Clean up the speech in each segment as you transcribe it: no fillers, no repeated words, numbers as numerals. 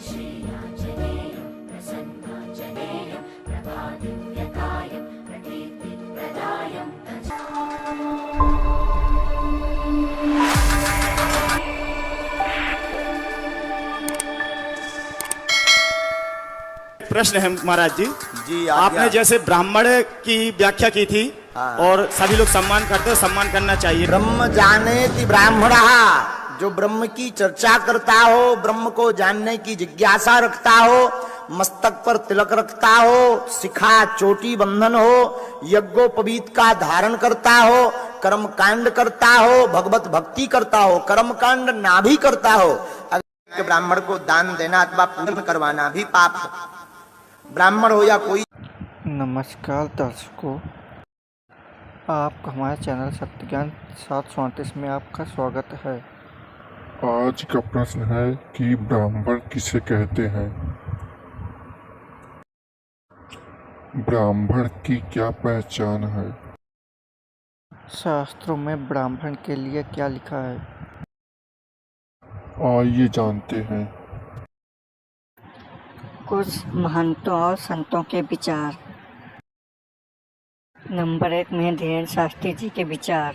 श्रीयाञ्जनेयं प्रसन्नाञ्जनेयं प्रभादिव्यकायं प्रकीर्तिप्रदायं प्रश्न है महाराज जी। जी आपने जैसे ब्राह्मण की व्याख्या की थी और सभी लोग सम्मान करते हैं, सम्मान करना चाहिए। ब्रह्म जानेति ब्राह्मणः, जो ब्रह्म की चर्चा करता हो, ब्रह्म को जानने की जिज्ञासा रखता हो, मस्तक पर तिलक रखता हो, शिखा चोटी बंधन हो, यज्ञोपवीत का धारण करता हो, कर्म कांड करता हो, भगवत भक्ति करता हो, कर्म कांड ना भी करता हो, अगर ब्राह्मण को दान देना अथवा पूजन करवाना भी पाप है। ब्राह्मण हो या कोई। नमस्कार दर्शकों, आपका हमारे चैनल सत्यज्ञान 738 में आपका स्वागत है। आज का प्रश्न है कि ब्राह्मण किसे कहते हैं? ब्राह्मण की क्या पहचान है? शास्त्रों में ब्राह्मण के लिए क्या लिखा है? आइए जानते हैं। कुछ महंतों और संतों के विचार। नंबर 1 में धीरेन्द्र शास्त्री जी के विचार।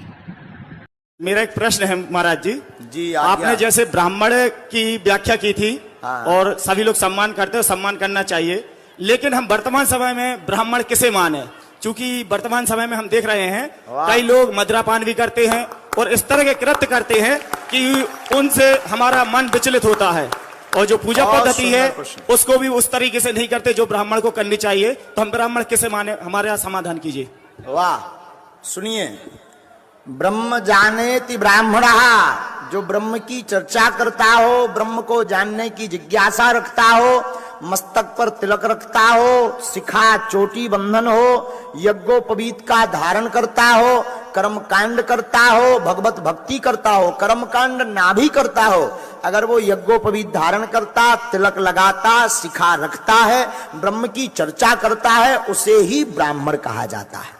मेरा एक प्रश्न है महाराज जी। जी आपने जैसे ब्राह्मण की व्याख्या की थी और सभी लोग सम्मान करते हैं, सम्मान करना चाहिए, लेकिन हम वर्तमान समय में ब्राह्मण किसे माने? क्योंकि वर्तमान समय में हम देख रहे हैं कई लोग मदिरापान भी करते हैं और इस तरह के कृत्य करते हैं कि उनसे हमारा मन विचलित होता है, और जो पूजा पद्धति है उसको भी उस तरीके से नहीं करते जो ब्राह्मण को करनी चाहिए। तो हम ब्राह्मण किसे माने? हमारे यहाँ समाधान कीजिए। वाह, सुनिए। ब्रह्म जानेति ब्राह्मणः, जो ब्रह्म की चर्चा करता हो, ब्रह्म को जानने की जिज्ञासा रखता हो, मस्तक पर तिलक रखता हो, शिखा चोटी बंधन हो, यज्ञोपवीत का धारण करता हो, कर्म कांड करता हो, भगवत भक्ति करता हो, कर्म कांड ना भी करता हो, अगर वो यज्ञोपवीत धारण करता, तिलक लगाता, शिखा रखता है, ब्रह्म की चर्चा करता है, उसे ही ब्राह्मण कहा जाता है।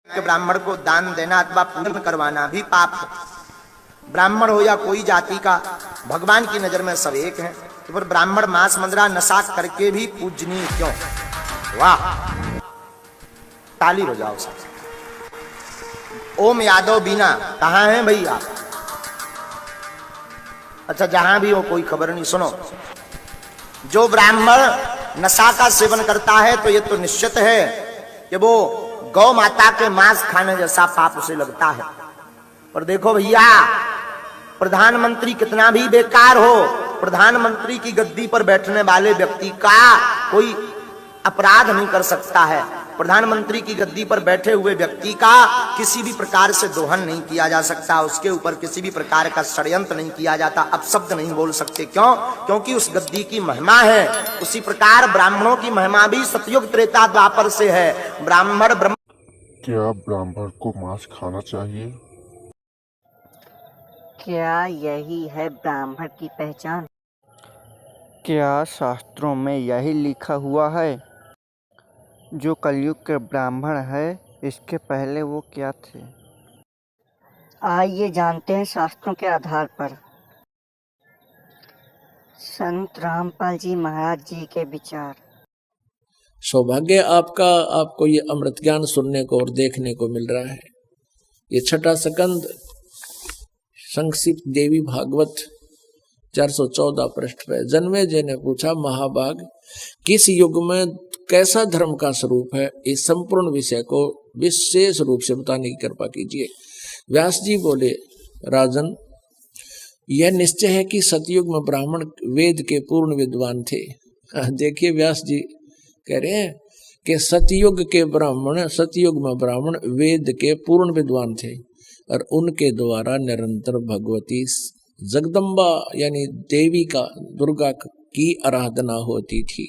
ब्राह्मण को दान देना अथवा पूजन करवाना भी पाप है। ब्राह्मण हो या कोई जाति का, भगवान की नजर में सब एक हैं। तो फिर ब्राह्मण मांस मंदरा नशा करके भी पूजनीय क्यों? वाह, ताली बजाओ सब। ओम यादव बीना कहाँ हैं भाई आप? अच्छा, जहां भी हो कोई खबर नहीं। सुनो, जो ब्राह्मण नशा का सेवन करता है तो ये तो निश्चित है कि वो गौ माता के मांस खाने जैसा पाप उसे लगता है। पर देखो भैया, प्रधानमंत्री कितना भी बेकार हो, प्रधानमंत्री की गद्दी पर बैठने वाले व्यक्ति का कोई अपराध नहीं कर सकता है। प्रधानमंत्री की गद्दी पर बैठे हुए व्यक्ति का किसी भी प्रकार से दोहन नहीं किया जा सकता, उसके ऊपर किसी भी प्रकार का षड्यंत्र नहीं किया जाता, अपशब्द नहीं बोल सकते। क्यों? क्योंकि उस गद्दी की महिमा है। उसी प्रकार ब्राह्मणों की महिमा भी सतयुग त्रेता द्वापर से है। ब्राह्मण ब्रह्म। क्या ब्राह्मण को मांस खाना चाहिए? क्या यही है ब्राह्मण की पहचान? क्या शास्त्रों में यही लिखा हुआ है? जो कलयुग के ब्राह्मण है, इसके पहले वो क्या थे? आइए जानते हैं शास्त्रों के आधार पर। संत रामपाल जी महाराज जी के विचार। सौभाग्य आपका, आपको ये अमृत ज्ञान सुनने को और देखने को मिल रहा है। ये छठा स्कंद संक्षिप्त देवी भागवत 414 पृष्ठ पे। जन्मेजय ने पूछा, महाभाग किस युग में कैसा धर्म का स्वरूप है? इस संपूर्ण विषय को विशेष रूप से बताने की कृपा कीजिए। व्यास जी बोले, राजन, यह निश्चय है कि सतयुग में ब्राह्मण वेद के पूर्ण विद्वान थे। देखिए, व्यास जी कह रहे हैं कि सतयुग में ब्राह्मण वेद के पूर्ण विद्वान थे और उनके द्वारा निरंतर भगवती जगदम्बा यानी देवी का, दुर्गा की आराधना होती थी।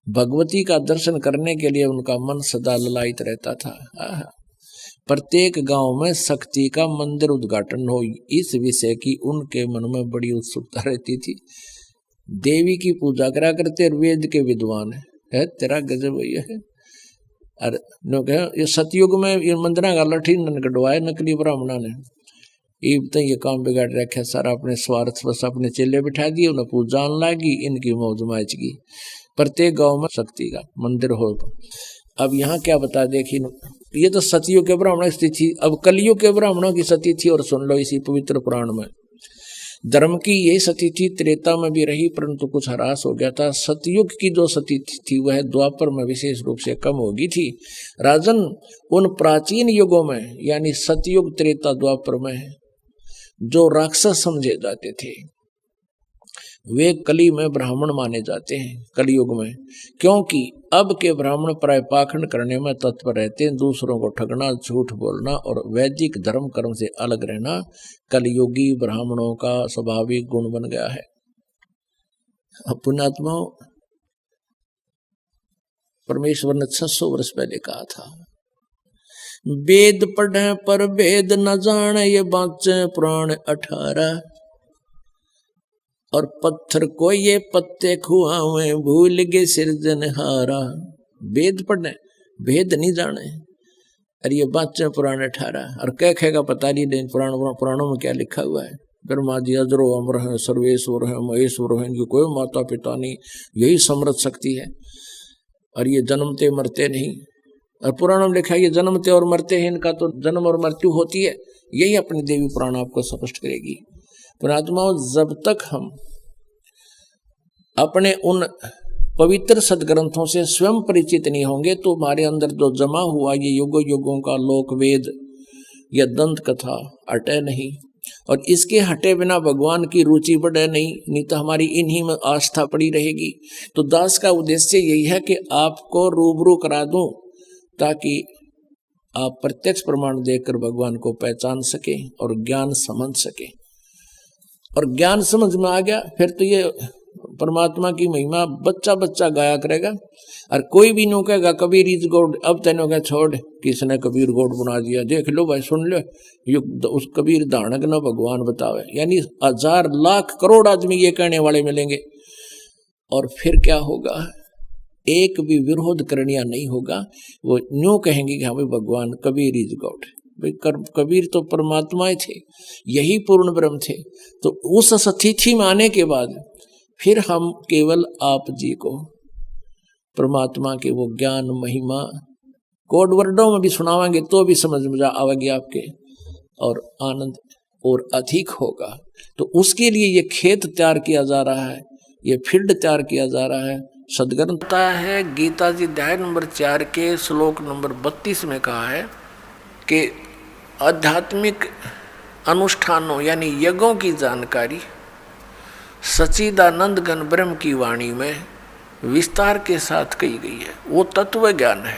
भगवती का दर्शन करने के लिए उनका मन सदा ललायित रहता था। प्रत्येक गांव में शक्ति का मंदिर उद्घाटन हो, इस विषय की उनके मन में बड़ी उत्सुकता रहती थी। देवी की पूजा करा करते वेद के विद्वान है। तेरा गजब है। अरे ये सतयुग में ये मंदिर का लठी कटवाए नकली ब्राह्मणा ने, तो ये काम बिगाड़ रखे सारा, अपने स्वार्थ बस अपने चेले बिठा दिए, उन्हें पूजान लागी, इनकी मौज माचगी। प्रत्येक गांव में शक्ति का मंदिर हो। अब यहाँ क्या बता देखी, ये तो सतयुग के ब्राह्मणों की स्थिति। अब कलयुग के ब्राह्मणों की सती थी, और सुन लो इसी पवित्र पुराण में। धर्म की यही सती थी, त्रेता में भी रही परंतु कुछ ह्रास हो गया था। सतयुग की जो सती थी वह द्वापर में विशेष रूप से कम हो गई थी। राजन, उन प्राचीन युगों में यानी सतयुग, त्रेता, द्वापर में जो राक्षस समझे जाते थे वे कली में ब्राह्मण माने जाते हैं, कलयुग में। क्योंकि अब के ब्राह्मण प्राय पाखंड करने में तत्पर रहते हैं, दूसरों को ठगना, झूठ बोलना और वैदिक धर्म कर्म से अलग रहना कलयुगी ब्राह्मणों का स्वाभाविक गुण बन गया है। अब पुण्यात्माओं, परमेश्वर ने 600 वर्ष पहले कहा था, वेद पढ़े पर वेद न जाने, ये बाँचे पुराण 18। और पत्थर को ये पत्ते खुआवे, भूल गए सिरजनहारा। वेद पढ़ने, भेद नहीं जाने, अरे ये बाँचे पुराण 18। और क्या कहेगा पता नहीं, लेकिन पुराणों में क्या लिखा हुआ है। ब्रह्मा जी अजरो अमर है, सर्वेश्वर है, महेश्वर है, इनकी कोई माता पिता नहीं, यही समृद्ध शक्ति है। और ये जन्मते मरते नहीं। और पुराणों में लिखा है ये जन्मते और मरते हैं, इनका तो जन्म और मृत्यु होती है। यही अपनी देवी पुराण आपको स्पष्ट करेगी। पुणात्माओं, जब तक हम अपने उन पवित्र सदग्रंथों से स्वयं परिचित नहीं होंगे तो हमारे अंदर जो जमा हुआ ये युगों युगों का लोक वेद या दंत कथा हटे नहीं। और इसके हटे बिना भगवान की रुचि बढ़े नहीं तो हमारी इन्हीं में आस्था पड़ी रहेगी। तो दास का उद्देश्य यही है कि आपको रूबरू करा दूं ताकि आप प्रत्यक्ष प्रमाण देखकर भगवान को पहचान सके और ज्ञान समझ सके। और ज्ञान समझ में आ गया फिर तो ये परमात्मा की महिमा बच्चा बच्चा गाया करेगा। और कोई भी नो कहेगा कबीर इज गॉड, अब तेनों का छोड़ किसने कबीर गॉड बना दिया, देख लो भाई, सुन लो, उस कबीर दानक न भगवान बतावे। यानी 1000 लाख करोड़ आदमी ये कहने वाले मिलेंगे। और फिर क्या होगा, एक भी विरोध करनिया नहीं होगा। वो न्यू कहेंगे कि हाँ भाई भगवान कबीर इज गॉड। भाई कबीर तो परमात्मा थे, यही पूर्ण ब्रह्म थे। तो उस स्थिति में आने के बाद फिर हम केवल आप जी को परमात्मा के वो ज्ञान महिमा कोड वर्डों में भी सुनावांगे तो भी समझ में आवेगी आपके, और आनंद और अधिक होगा। तो उसके लिए ये खेत तैयार किया जा रहा है, ये फील्ड तैयार किया जा रहा है। सदग्रंथ है गीता जी अध्याय नंबर 4 के श्लोक नंबर 32 में कहा है कि आध्यात्मिक अनुष्ठानों यानी यज्ञों की जानकारी सच्चिदानंद घन ब्रह्म की वाणी में विस्तार के साथ कही गई है। वो तत्व ज्ञान है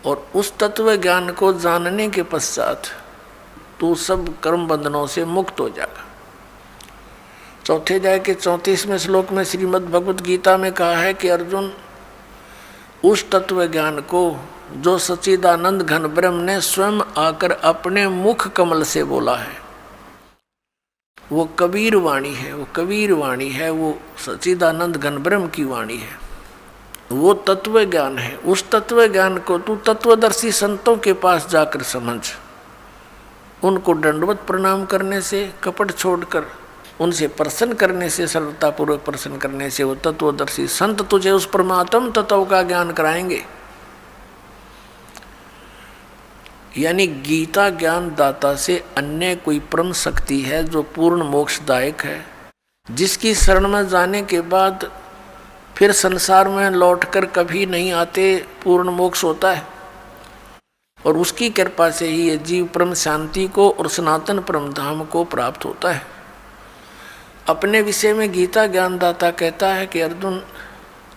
और उस तत्व ज्ञान को जानने के पश्चात तू सब कर्म बंधनों से मुक्त हो जाएगा। चौथे अध्याय के 34वें श्लोक में श्रीमद् भगवत गीता में कहा है कि अर्जुन, उस तत्व ज्ञान को जो सच्चिदानंद घन ब्रह्म ने स्वयं आकर अपने मुख कमल से बोला है वो कबीर वाणी है, वो कबीर वाणी है, वो सच्चिदानंद घन ब्रह्म की वाणी है, वो तत्व ज्ञान है। उस तत्व ज्ञान को तू तत्वदर्शी संतों के पास जाकर समझ। उनको दंडवत प्रणाम करने से, कपट छोड़कर उनसे प्रसन्न करने से, सरलतापूर्वक प्रसन्न करने से वो तत्वदर्शी संत तुझे उस परमात्म तत्व का ज्ञान कराएंगे। यानी गीता ज्ञान दाता से अन्य कोई परम शक्ति है जो पूर्ण मोक्षदायक है, जिसकी शरण में जाने के बाद फिर संसार में लौटकर कभी नहीं आते, पूर्ण मोक्ष होता है। और उसकी कृपा से ही ये जीव परम शांति को और सनातन परम धाम को प्राप्त होता है। अपने विषय में गीता ज्ञानदाता कहता है कि अर्जुन,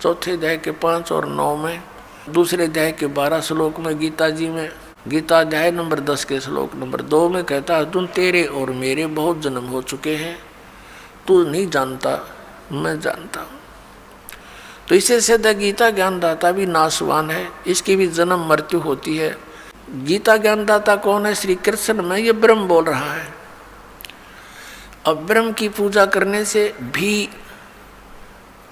चौथे अध्याय के 5 और 9 में, दूसरे अध्याय के 12 श्लोक में गीता जी में, गीता अध्याय नंबर 10 के श्लोक नंबर 2 में कहता है, अर्जुन तेरे और मेरे बहुत जन्म हो चुके हैं, तू नहीं जानता, मैं जानता हूँ। तो इससे सिद्ध गीता ज्ञानदाता भी नाशवान है, इसकी भी जन्म मृत्यु होती है। गीता ज्ञानदाता कौन है? श्री कृष्ण में ये ब्रह्म बोल रहा है। अब ब्रह्म की पूजा करने से भी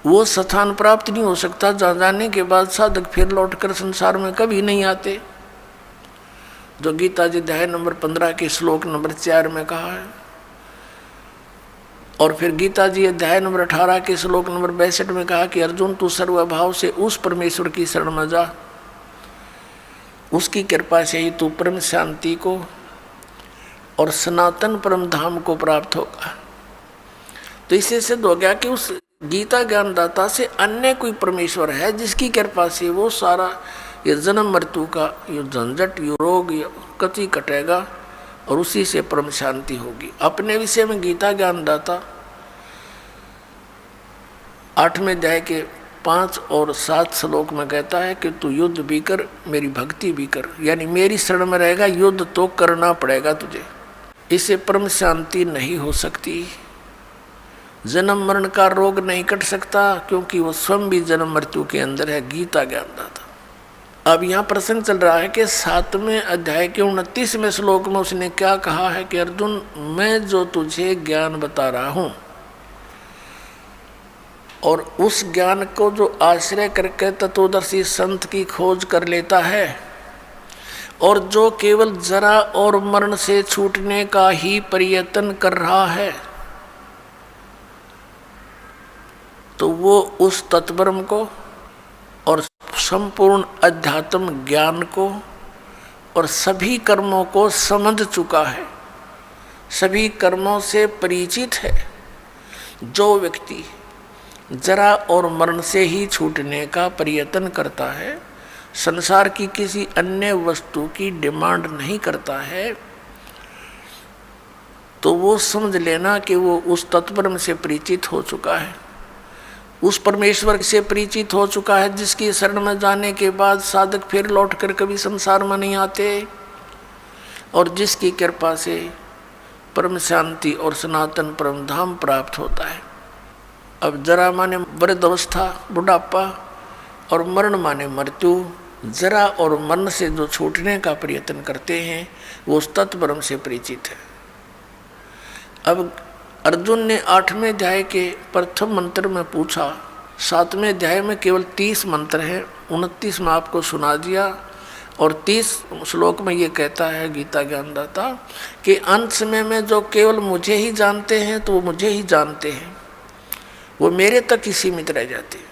वो स्थान प्राप्त नहीं हो सकता जहाँ जाने के बाद साधक फिर लौटकर संसार में कभी नहीं आते। जो गीता जी अध्याय नंबर 15 के श्लोक नंबर 4 में कहा है। और फिर गीता जी अध्याय नंबर 18 के श्लोक नंबर 62 में कहा कि अर्जुन तू सर्वभाव से उस परमेश्वर की शरण में जा, उसकी कृपा से ही तू परम शांति को और सनातन परम धाम को प्राप्त होगा। तो इससे सिद्ध हो गया कि उस गीता ज्ञानदाता से अन्य कोई परमेश्वर है जिसकी कृपा से वो सारा ये जन्म मृत्यु का ये झंझट ये रोग ये कति कटेगा और उसी से परम शांति होगी। अपने विषय में गीता ज्ञानदाता 8वें अध्याय के 5 और 7 श्लोक में कहता है कि तू युद्ध भी कर, मेरी भक्ति भी कर, यानी मेरी शरण में रहेगा, युद्ध तो करना पड़ेगा तुझे, इससे परम शांति नहीं हो सकती। जन्म मरण का रोग नहीं कट सकता क्योंकि वो स्वयं भी जन्म मृत्यु के अंदर है, गीता ज्ञानदाता। अब यहाँ प्रसंग चल रहा है कि 7वें अध्याय के 29वें श्लोक में उसने क्या कहा है कि अर्जुन मैं जो तुझे ज्ञान बता रहा हूँ और उस ज्ञान को जो आश्रय करके तत्वदर्शी संत की खोज कर लेता है और जो केवल जरा और मरण से छूटने का ही प्रयत्न कर रहा है, तो वो उस तत्ब्रह्म को और संपूर्ण अध्यात्म ज्ञान को और सभी कर्मों को समझ चुका है, सभी कर्मों से परिचित है। जो व्यक्ति जरा और मरण से ही छूटने का प्रयत्न करता है, संसार की किसी अन्य वस्तु की डिमांड नहीं करता है, तो वो समझ लेना कि वो उस तत्ब्रह्म से परिचित हो चुका है, उस परमेश्वर से परिचित हो चुका है जिसकी शरण में जाने के बाद साधक फिर लौट कर कभी संसार में नहीं आते और जिसकी कृपा से परम शांति और सनातन परम धाम प्राप्त होता है। अब जरा माने वृद्ध अवस्था बुढ़ापा और मरण माने मृत्यु। जरा और मरण से जो छूटने का प्रयत्न करते हैं वो उस तत्ब्रह्म से परिचित है। अब अर्जुन ने 8वें अध्याय के प्रथम मंत्र में पूछा, 7वें अध्याय में केवल 30 मंत्र हैं, 29 में आपको सुना दिया और 30 श्लोक में ये कहता है गीता ज्ञानदाता कि अंत समय में जो केवल मुझे ही जानते हैं तो वो मुझे ही जानते हैं, वो मेरे तक ही सीमित रह जाते हैं।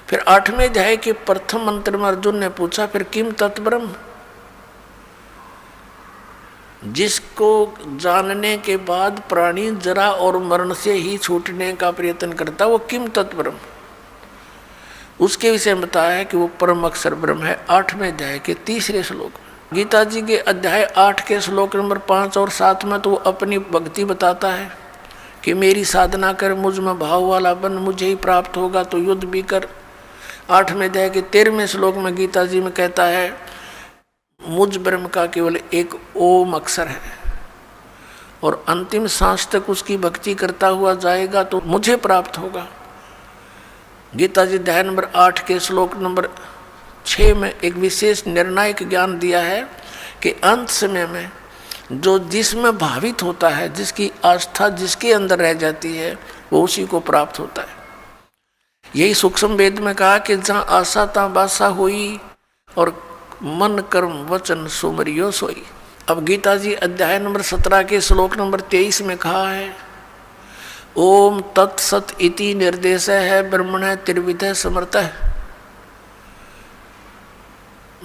फिर 8वें अध्याय के प्रथम मंत्र में अर्जुन ने पूछा फिर किम तत्ब्रह्म, जिसको जानने के बाद प्राणी जरा और मरण से ही छूटने का प्रयत्न करता वो किम तत्ब्रह्म, उसके विषय में बताया है कि वो परम अक्षर ब्रह्म है। 8वें अध्याय के 3रे श्लोक में गीता जी के अध्याय 8 के श्लोक नंबर 5 और 7 में तो वो अपनी भक्ति बताता है कि मेरी साधना कर, मुझ में भाव वाला बन, मुझे ही प्राप्त होगा, तो युद्ध भी कर। 8वें अध्याय के 13वें श्लोक में गीता जी में कहता है मुझ ब्रह्म का केवल एक ओम अक्षर है और अंतिम सांस तक उसकी भक्ति करता हुआ जाएगा तो मुझे प्राप्त होगा। गीता जी अध्याय नंबर 8 के श्लोक नंबर 6 में एक विशेष निर्णायक ज्ञान दिया है कि अंत समय में जो जिसमें भावित होता है, जिसकी आस्था जिसके अंदर रह जाती है, वो उसी को प्राप्त होता है। यही सूक्ष्म वेद में कहा कि जहाँ आशा तहाँ बासा हुई और मन कर्म वचन सुमरियो सोई। अब गीता जी अध्याय नंबर 17 के श्लोक नंबर 23 में कहा है ओम तत्सत इति निर्देश है ब्रह्मण त्रिविध समर्थ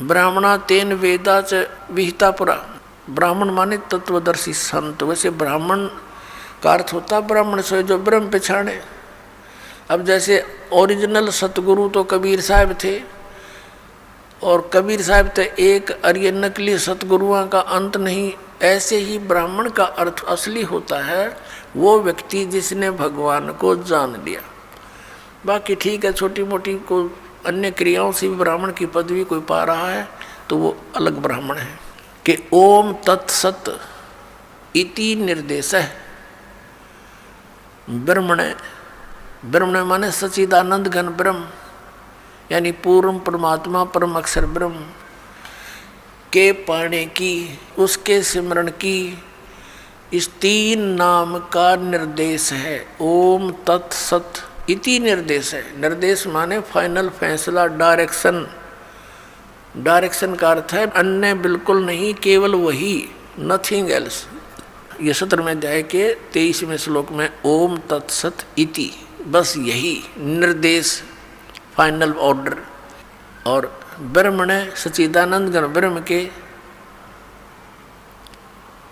ब्राह्मणा तेन वेदा च विहिता पुरा। ब्राह्मण माने तत्वदर्शी संत, वैसे ब्राह्मण का अर्थ होता ब्राह्मण से जो ब्रह्म पहचाने। अब जैसे ओरिजिनल सतगुरु तो कबीर साहब थे और कबीर साहब तो एक और ये नकली सतगुरुओं का अंत नहीं, ऐसे ही ब्राह्मण का अर्थ असली होता है वो व्यक्ति जिसने भगवान को जान लिया। बाकी ठीक है, छोटी मोटी को अन्य क्रियाओं से भी ब्राह्मण की पदवी कोई पा रहा है तो वो अलग ब्राह्मण है। कि ओम तत्सत इति निर्देश है ब्रह्मण, ब्रह्मण माने सच्चिदानंद घन ब्रह्म, यानी पूर्ण परमात्मा परम अक्षर ब्रह्म के पाने की, उसके सिमरण की इस 3 नाम का निर्देश है। ओम तत्सत इति निर्देश है। निर्देश माने फाइनल फैसला, डायरेक्शन, डायरेक्शन का अर्थ है अन्य बिल्कुल नहीं, केवल वही, नथिंग एल्स। ये 17वें अध्याय के 23वें श्लोक में ओम तत्सत इति, बस यही निर्देश, फाइनल ऑर्डर। और ब्रह्मण सच्चिदानंद घन ब्रह्म के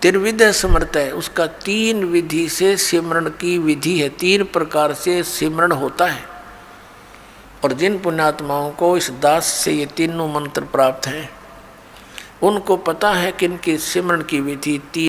त्रिविध समर्थ है, उसका 3 विधि से सिमरण की विधि है, 3 प्रकार से सिमरण होता है। और जिन पुण्यात्माओं को इस दास से ये तीनों मंत्र प्राप्त हैं, उनको पता है कि इनकी सिमरण की विधि 3